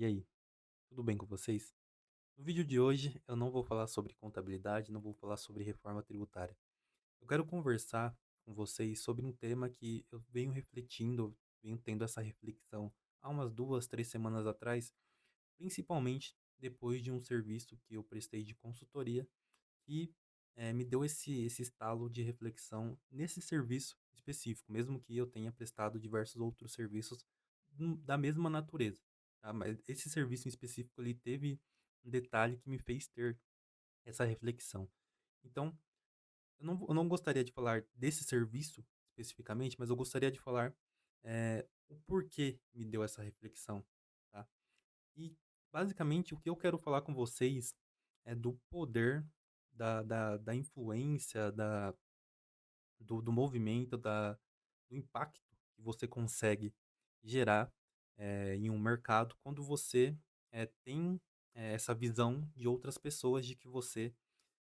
E aí, tudo bem com vocês? No vídeo de hoje eu não vou falar sobre contabilidade, não vou falar sobre reforma tributária. Eu quero conversar com vocês sobre um tema que eu venho refletindo, venho tendo essa reflexão há umas 2, 3 semanas atrás, principalmente depois de um serviço que eu prestei de consultoria que me deu esse estalo de reflexão nesse serviço específico, mesmo que eu tenha prestado diversos outros serviços da mesma natureza, tá? Mas esse serviço em específico ele teve um detalhe que me fez ter essa reflexão. Então, eu não gostaria de falar desse serviço especificamente, mas eu gostaria de falar o porquê me deu essa reflexão, tá? E, basicamente, o que eu quero falar com vocês é do poder da influência, do movimento, do impacto que você consegue gerar em um mercado quando você tem essa visão de outras pessoas de que você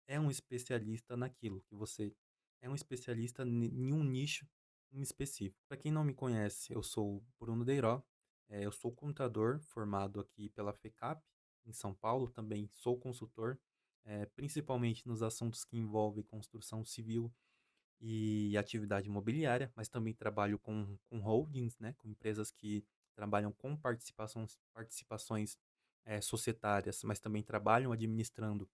é um especialista naquilo, que você é um especialista em um nicho em específico. Para quem não me conhece, eu sou Bruno Deiró, eu sou contador formado aqui pela FECAP, em São Paulo, também sou consultor, principalmente nos assuntos que envolvem construção civil e atividade imobiliária, mas também trabalho com holdings, né, com empresas que trabalham com participações societárias, mas também trabalham administrando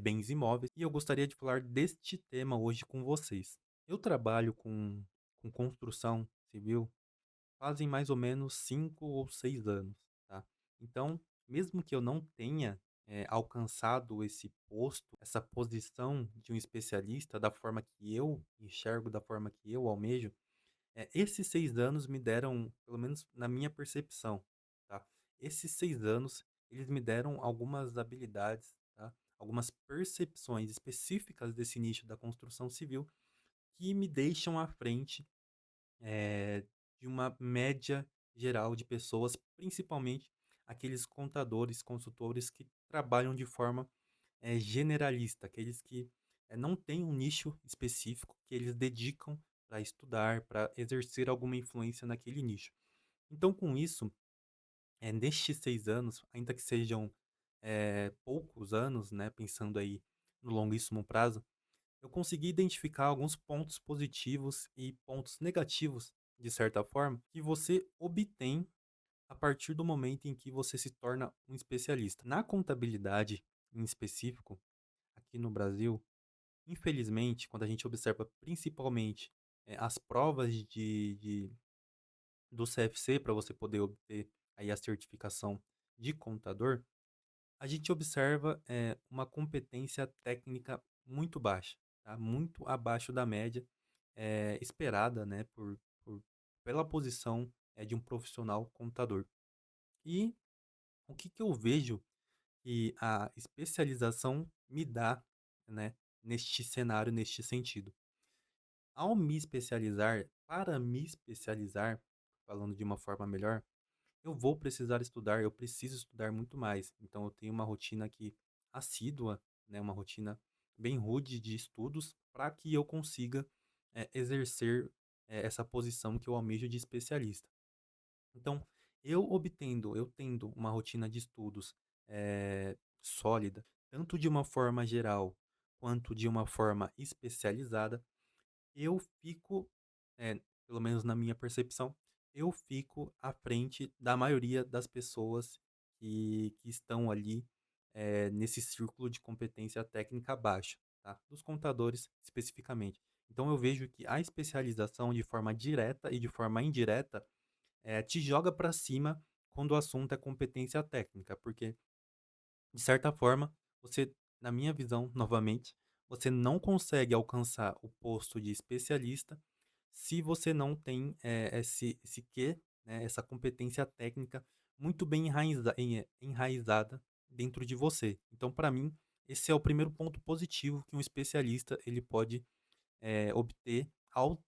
bens imóveis, e eu gostaria de falar deste tema hoje com vocês. Eu trabalho com construção civil fazem mais ou menos 5 ou 6 anos, tá? Então, mesmo que eu não tenha alcançado esse posto, essa posição de um especialista da forma que eu enxergo, da forma que eu almejo, esses 6 anos me deram, pelo menos na minha percepção, tá? Esses 6 anos, eles me deram algumas habilidades, tá? Algumas percepções específicas desse nicho da construção civil que me deixam à frente, de uma média geral de pessoas, principalmente aqueles contadores, consultores que trabalham de forma generalista, aqueles que não têm um nicho específico que eles dedicam para estudar, para exercer alguma influência naquele nicho. Então, com isso, nestes 6 anos, ainda que sejam poucos anos, né, pensando aí no longuíssimo prazo, eu consegui identificar alguns pontos positivos e pontos negativos, de certa forma, que você obtém a partir do momento em que você se torna um especialista. Na contabilidade, em específico, aqui no Brasil, infelizmente, quando a gente observa principalmente as provas do CFC para você poder obter aí a certificação de contador, a gente observa uma competência técnica muito baixa, tá? Muito abaixo da média esperada, né, pela posição de um profissional contador. E o que, que eu vejo que a especialização me dá, né, neste cenário, neste sentido? Ao me especializar, para me especializar, falando de uma forma melhor, eu vou precisar estudar, eu preciso estudar muito mais. Então eu tenho uma rotina aqui assídua, né, uma rotina bem rude de estudos para que eu consiga exercer essa posição que eu almejo de especialista. Então, eu tendo uma rotina de estudos sólida, tanto de uma forma geral quanto de uma forma especializada, eu fico, pelo menos na minha percepção, eu fico à frente da maioria das pessoas que estão ali, nesse círculo de competência técnica baixa, tá? Dos contadores especificamente. Então eu vejo que a especialização de forma direta e de forma indireta, te joga para cima quando o assunto é competência técnica, porque de certa forma, você, na minha visão, novamente, você não consegue alcançar o posto de especialista se você não tem esse quê, né, essa competência técnica muito bem enraizada dentro de você. Então, para mim, esse é o primeiro ponto positivo que um especialista ele pode obter ao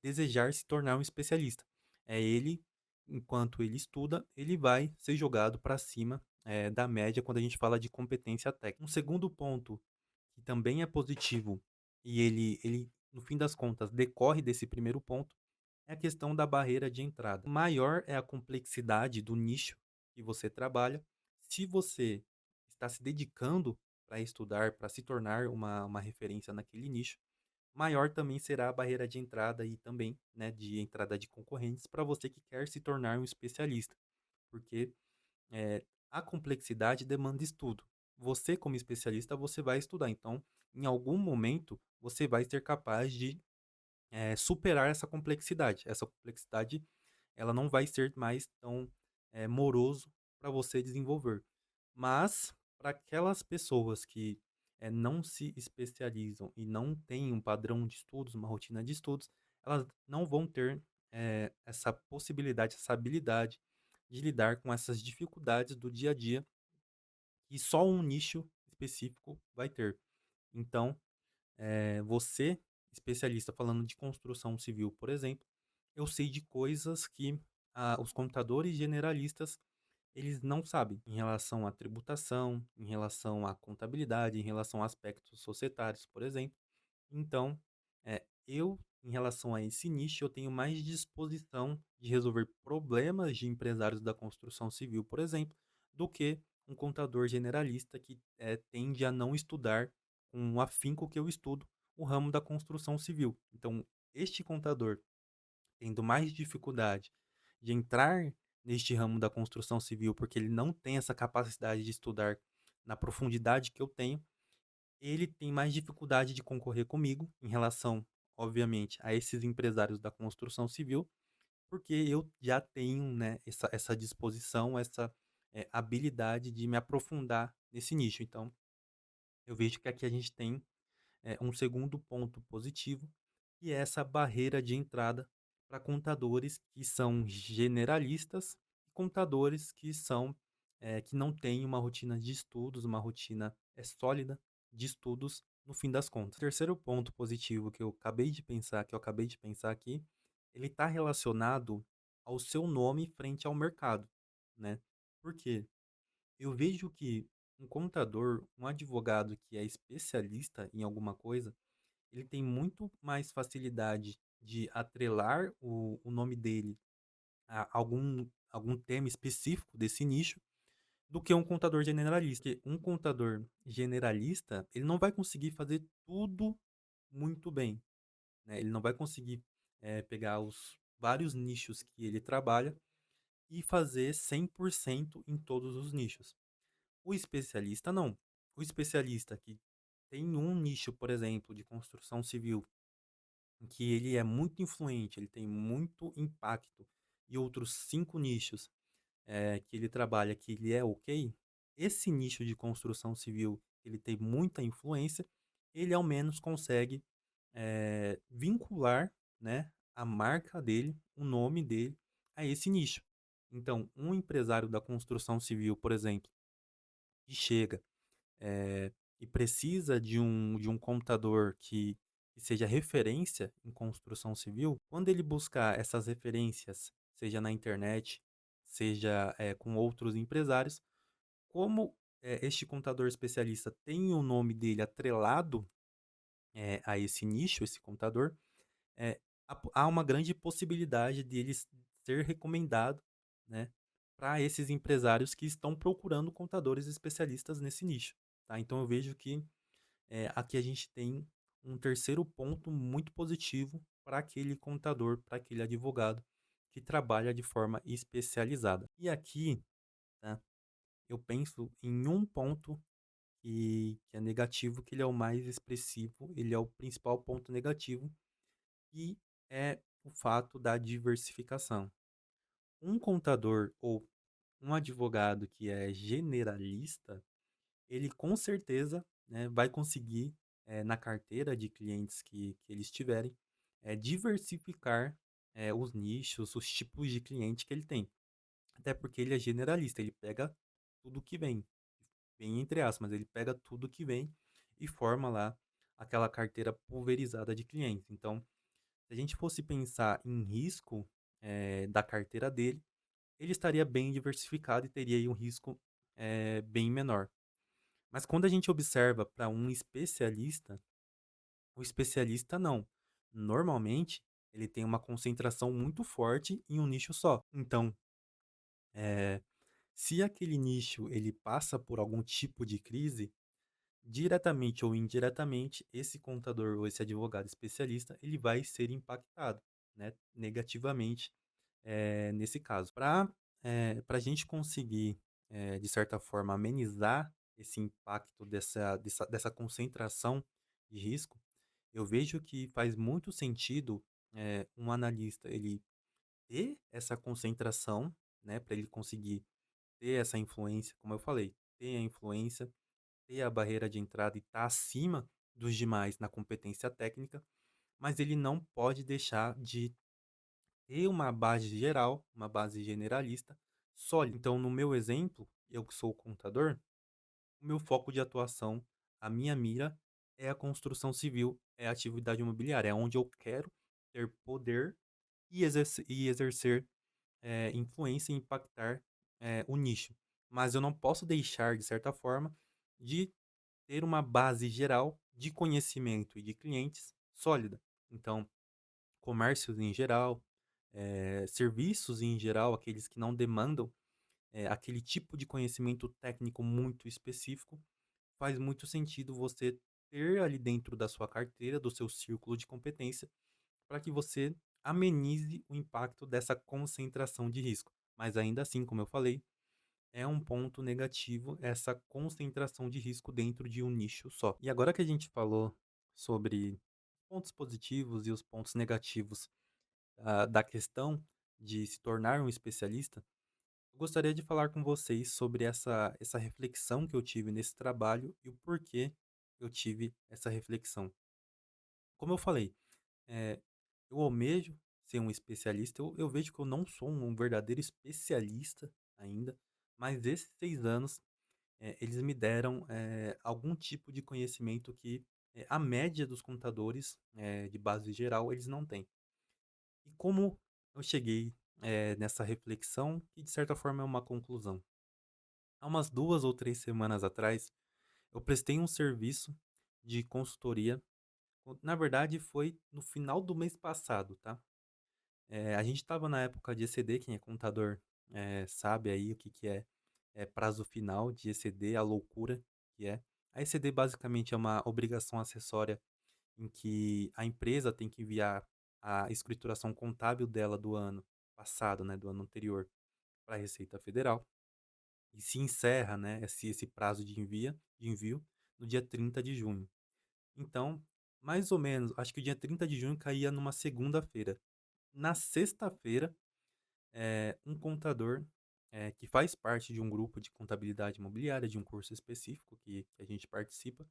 desejar se tornar um especialista. Ele, enquanto ele estuda, ele vai ser jogado para cima da média quando a gente fala de competência técnica. Um segundo ponto que também é positivo e ele no fim das contas decorre desse primeiro ponto é a questão da barreira de entrada. Maior é a complexidade do nicho que você trabalha. Se você está se dedicando para estudar, para se tornar uma referência naquele nicho, maior também será a barreira de entrada e também, né, de entrada de concorrentes para você que quer se tornar um especialista, porque a complexidade demanda estudo. Você, como especialista, você vai estudar. Então, em algum momento, você vai ser capaz de superar essa complexidade. Essa complexidade, ela não vai ser mais tão moroso para você desenvolver. Mas, para aquelas pessoas que não se especializam e não têm um padrão de estudos, uma rotina de estudos, elas não vão ter essa possibilidade, essa habilidade de lidar com essas dificuldades do dia a dia que só um nicho específico vai ter. Então, você, especialista falando de construção civil, por exemplo, eu sei de coisas que os contadores generalistas eles não sabem em relação à tributação, em relação à contabilidade, em relação a aspectos societários, por exemplo. Então, eu, em relação a esse nicho, eu tenho mais disposição de resolver problemas de empresários da construção civil, por exemplo, do que um contador generalista que tende a não estudar com o afinco que eu estudo o ramo da construção civil. Então, este contador tendo mais dificuldade de entrar neste ramo da construção civil, porque ele não tem essa capacidade de estudar na profundidade que eu tenho, ele tem mais dificuldade de concorrer comigo em relação, obviamente, a esses empresários da construção civil, porque eu já tenho, né, essa disposição, essa habilidade de me aprofundar nesse nicho. Então, eu vejo que aqui a gente tem um segundo ponto positivo, que é essa barreira de entrada para contadores que são generalistas e contadores que são que não têm uma rotina de estudos, uma rotina sólida de estudos no fim das contas. O terceiro ponto positivo que eu acabei de pensar, aqui, ele está relacionado ao seu nome frente ao mercado, né? Por quê? Eu vejo que um contador, um advogado que é especialista em alguma coisa, ele tem muito mais facilidade de atrelar o nome dele a algum tema específico desse nicho do que um contador generalista. Porque um contador generalista, ele não vai conseguir fazer tudo muito bem, né? Ele não vai conseguir pegar os vários nichos que ele trabalha e fazer 100% em todos os nichos. O especialista não. O especialista que tem um nicho, por exemplo, de construção civil, em que ele é muito influente, ele tem muito impacto, e outros 5 nichos que ele trabalha, que ele é ok, esse nicho de construção civil, ele tem muita influência, ele ao menos consegue vincular, né, a marca dele, o nome dele, a esse nicho. Então, um empresário da construção civil, por exemplo, que chega e precisa de um contador que seja referência em construção civil, quando ele buscar essas referências, seja na internet, seja com outros empresários, como este contador especialista tem o nome dele atrelado a esse nicho, esse contador, há uma grande possibilidade de ele ser recomendado, né, para esses empresários que estão procurando contadores especialistas nesse nicho. Tá? Então eu vejo que aqui a gente tem um terceiro ponto muito positivo para aquele contador, para aquele advogado que trabalha de forma especializada. E aqui, tá, eu penso em um ponto que é negativo, que ele é o mais expressivo, ele é o principal ponto negativo, que é o fato da diversificação. Um contador ou um advogado que é generalista, ele com certeza, né, vai conseguir, na carteira de clientes que eles tiverem, diversificar, os nichos, os tipos de cliente que ele tem. Até porque ele é generalista, ele pega tudo que vem, bem entre aspas, mas ele pega tudo que vem e forma lá aquela carteira pulverizada de clientes. Então, se a gente fosse pensar em risco, da carteira dele, ele estaria bem diversificado e teria aí um risco, bem menor. Mas quando a gente observa para um especialista, o especialista não. Normalmente, ele tem uma concentração muito forte em um nicho só. Então, Se aquele nicho ele passa por algum tipo de crise, diretamente ou indiretamente, esse contador ou esse advogado especialista, ele vai ser impactado, né, negativamente, nesse caso. Para a gente conseguir, de certa forma, amenizar esse impacto dessa concentração de risco, eu vejo que faz muito sentido, um analista ele ter essa concentração, né, para ele conseguir ter essa influência, como eu falei, ter a influência, ter a barreira de entrada e estar acima dos demais na competência técnica, mas ele não pode deixar de ter uma base geral, uma base generalista sólida. Então, no meu exemplo, eu que sou contador, o meu foco de atuação, a minha mira é a construção civil, é a atividade imobiliária, é onde eu quero ter poder e exercer influência e impactar o nicho. Mas eu não posso deixar, de certa forma, de ter uma base geral de conhecimento e de clientes sólida. Então, comércios em geral, serviços em geral, aqueles que não demandam aquele tipo de conhecimento técnico muito específico, faz muito sentido você ter ali dentro da sua carteira, do seu círculo de competência, para que você amenize o impacto dessa concentração de risco. Mas ainda assim, como eu falei, é um ponto negativo essa concentração de risco dentro de um nicho só. E agora que a gente falou sobre pontos positivos e os pontos negativos da questão de se tornar um especialista, eu gostaria de falar com vocês sobre essa reflexão que eu tive nesse trabalho e o porquê eu tive essa reflexão. Como eu falei, eh, eu almejo ser um especialista, eu vejo que eu não sou um verdadeiro especialista ainda, mas esses 6 anos eles me deram algum tipo de conhecimento que a média dos contadores de base geral eles não têm. E como eu cheguei nessa reflexão, que de certa forma é uma conclusão. Há umas 2 ou 3 semanas atrás, eu prestei um serviço de consultoria. Na verdade, foi no final do mês passado, tá? A gente estava na época de ECD, quem é contador sabe aí o que, que é prazo final de ECD, a loucura que é. A ECD basicamente é uma obrigação acessória em que a empresa tem que enviar a escrituração contábil dela do ano passado, né, do ano anterior, para a Receita Federal. E se encerra, né, esse prazo de envio no dia 30 de junho. Então, mais ou menos, acho que o dia 30 de junho caía numa segunda-feira. Na sexta-feira, um contador que faz parte de um grupo de contabilidade imobiliária, de um curso específico que a gente participa,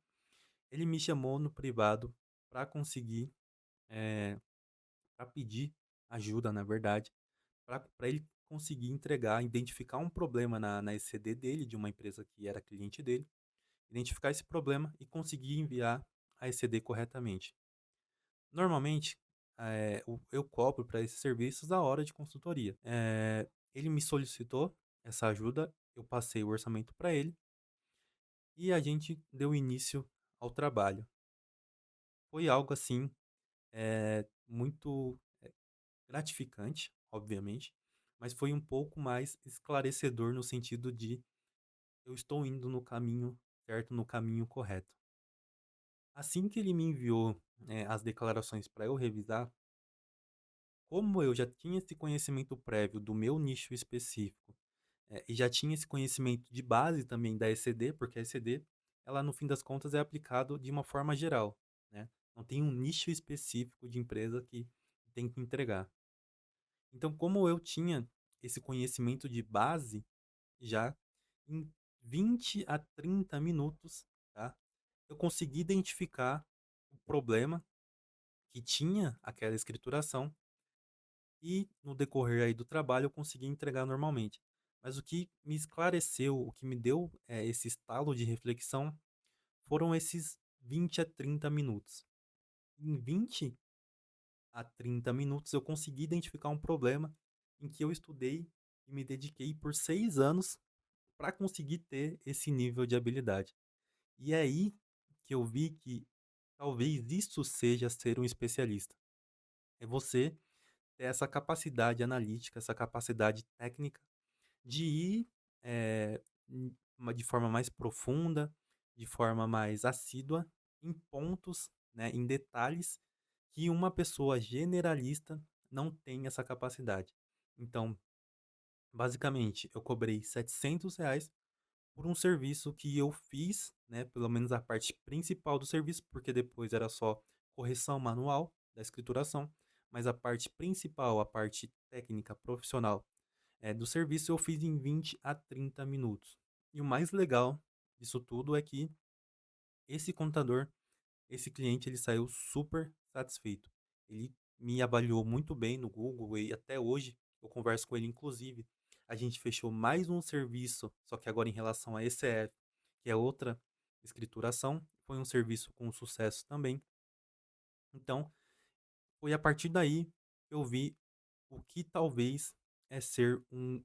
ele me chamou no privado para conseguir, para pedir ajuda, na verdade, para ele conseguir entregar, identificar um problema na ECD dele, de uma empresa que era cliente dele, identificar esse problema e conseguir enviar a ECD corretamente. Normalmente, eu cobro para esses serviços a hora de consultoria. Ele me solicitou essa ajuda, eu passei o orçamento para ele e a gente deu início ao trabalho. Foi algo assim, muito gratificante, obviamente, mas foi um pouco mais esclarecedor no sentido de eu estou indo no caminho certo, no caminho correto. Assim que ele me enviou, as declarações para eu revisar, como eu já tinha esse conhecimento prévio do meu nicho específico, e já tinha esse conhecimento de base também da ECD, porque a ECD, ela no fim das contas é aplicado de uma forma geral, né? Não tem um nicho específico de empresa que tem que entregar. Então, como eu tinha esse conhecimento de base, já em 20 a 30 minutos, tá? Eu consegui identificar o problema que tinha aquela escrituração e no decorrer aí do trabalho eu consegui entregar normalmente. Mas o que me esclareceu, o que me deu esse estalo de reflexão foram esses 20 a 30 minutos. Em 20 a 30 minutos eu consegui identificar um problema em que eu estudei e me dediquei por 6 anos para conseguir ter esse nível de habilidade. E é aí que eu vi que talvez isso seja ser um especialista. É você ter essa capacidade analítica, essa capacidade técnica de ir, eh, de forma mais profunda, de forma mais assídua, em pontos, né, em detalhes que uma pessoa generalista não tem essa capacidade. Então, basicamente, eu cobrei R$ 700 por um serviço que eu fiz, né, pelo menos a parte principal do serviço, porque depois era só correção manual da escrituração, mas a parte principal, a parte técnica profissional, do serviço eu fiz em 20 a 30 minutos. E o mais legal disso tudo é que esse contador, esse cliente, ele saiu super satisfeito. Ele me avaliou muito bem no Google e até hoje eu converso com ele. Inclusive, a gente fechou mais um serviço, só que agora em relação a ECF, que é outra escrituração. Foi um serviço com sucesso também. Então, foi a partir daí que eu vi o que talvez é ser um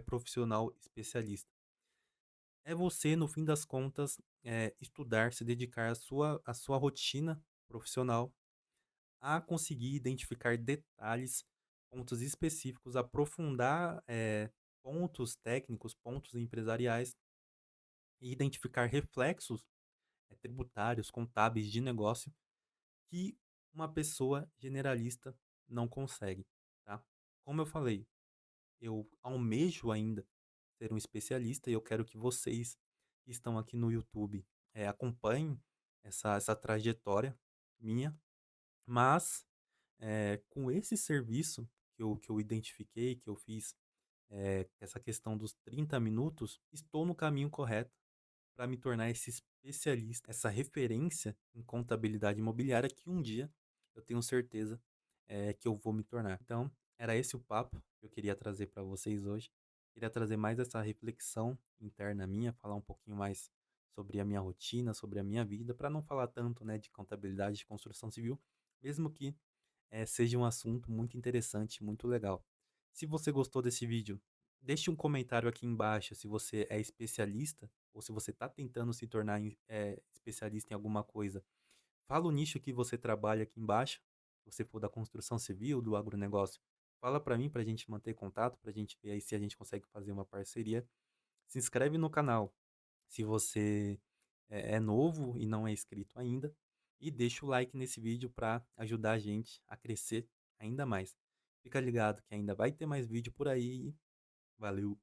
profissional especialista. É você, no fim das contas, estudar, se dedicar à sua rotina profissional, a conseguir identificar detalhes, pontos específicos, aprofundar, pontos técnicos, pontos empresariais e identificar reflexos, tributários, contábeis de negócio que uma pessoa generalista não consegue, tá? Como eu falei, eu almejo ainda ser um especialista e eu quero que vocês que estão aqui no YouTube, acompanhem essa trajetória minha, mas com esse serviço que eu identifiquei, que eu fiz, essa questão dos 30 minutos, estou no caminho correto para me tornar esse especialista, essa referência em contabilidade imobiliária que um dia eu tenho certeza, que eu vou me tornar. Então, era esse o papo que eu queria trazer para vocês hoje. Queria trazer mais essa reflexão interna minha, falar um pouquinho mais sobre a minha rotina, sobre a minha vida, para não falar tanto, né, de contabilidade, de construção civil, mesmo que seja um assunto muito interessante, muito legal. Se você gostou desse vídeo, deixe um comentário aqui embaixo se você é especialista ou se você está tentando se tornar especialista em alguma coisa. Fala o nicho que você trabalha aqui embaixo. Se você for da construção civil, do agronegócio, fala para mim para a gente manter contato, para a gente ver aí se a gente consegue fazer uma parceria. Se inscreve no canal se você é novo e não é inscrito ainda. E deixa o like nesse vídeo para ajudar a gente a crescer ainda mais. Fica ligado que ainda vai ter mais vídeo por aí. Valeu!